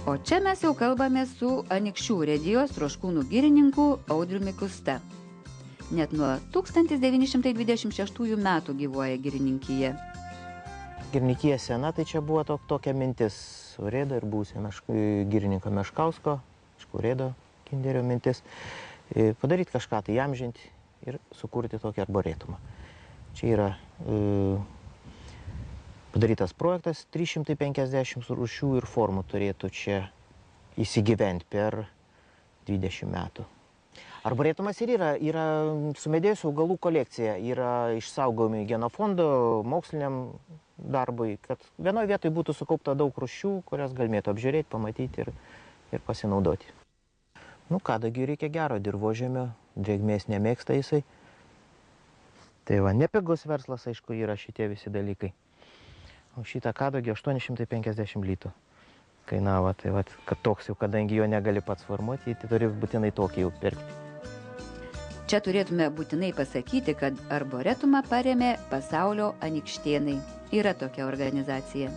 O čia mes jau kalbame su Anykščių urėdijos Troškūnų girininku Audriumi Kusta. Net nuo 1926 metų gyvuoja girininkija. Girininkija sena, tai čia buvo tokia mintis urėdo ir buvusio girininko Meškausko, urėdo kinderio mintis, padaryti kažką tai įamžinti ir sukurti tokį arboretumą. Čia yra padarytas projektas, 350 rūšių ir formų turėtų čia įsigyventi per 20 metų. Arboretumas ir yra sumedėjusių augalų kolekcija, yra išsaugomi genofondo moksliniam darbui, kad vienoje vietoje būtų sukaupta daug rūšių, kurias galėtų apžiūrėti, pamatyti ir pasinaudoti. Nu, kadagiui reikia gero dirvožemio, drėgmės nemėgsta jisai. Tai va, nepigus verslas, aišku, yra šitie visi dalykai. O šitą kadagį 850 litų kainavo. Tai va, kad toks jau, kadangi jo negali pats formuoti, tai turi būtinai tokį jau pirkti. Čia turėtume būtinai pasakyti, kad arboretumą parėmė Pasaulio anykštėnai. Yra tokia organizacija.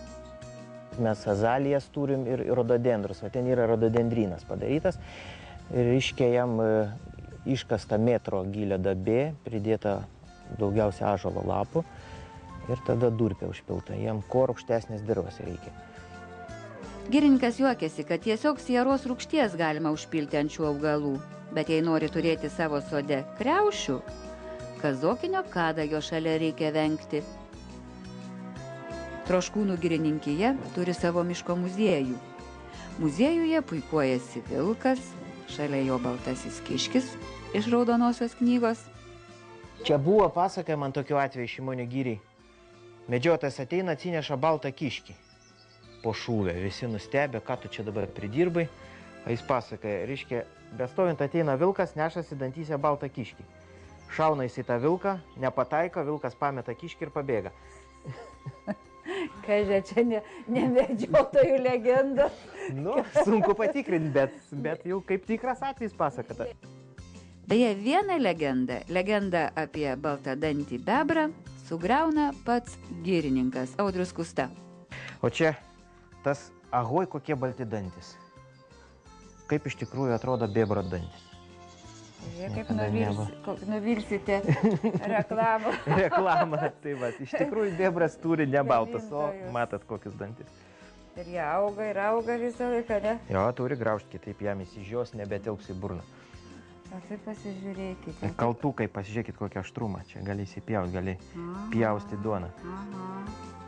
Mes azalijas turim ir rododendrus, o ten yra rododendrynas padarytas. Ir iškia jam iškasta metro gylio duobė, pridėta daugiausia ąžuolo lapų ir tada durpė užpilta. Jam kuo rūgštesnės dirvos reikia. Girininkas juokiasi, kad tiesiog sieros rūgšties galima užpilti ant šių augalų. Bet jei nori turėti savo sode kriaušių, kazokinio kadagio šalia reikia vengti. Troškūnų girininkija turi savo miško muziejų. Muziejuje puikuojasi vilkas, šalia jo baltasis kiškis iš raudonosios knygos. Čia buvo pasakojama man tokiu atveju Šimonių giriai. Medžiotojas ateina, atsineša baltą kiškį po šūvę. Visi nustebė, ką tu čia dabar pridirbai. O jis pasakoja, reiškia, bestovint ateina vilkas, nešasi dantyse baltą kiškį. Šauna jis į tą vilką, nepataiko, vilkas pameta kiškį ir pabėga. Kažkai, čia ne medžiotojų legenda. Nu, sunku patikrinti, bet jau kaip tikras atvejis pasakota. Beje, vieną legendą apie baltadantį bebrą sugriauna pats girininkas Audrius Kusta. O čia tas ahoj kokie balti dantis. Kaip iš tikrųjų atrodo bebro dantis. Kaip nuvilsite reklamą. Reklamą, tai va, iš tikrųjų bebras turi ne baltas, o matot kokius dantis. Ir jie auga visą laiką, ne? Jo, turi graužti, kitaip jam įsižios, nebetilps į burną. O tai pasižiūrėkite. Kaltukai, pasižiūrėkit kokią aštrumą, čia gali įsipjauti, gali pjausti duoną. Aha.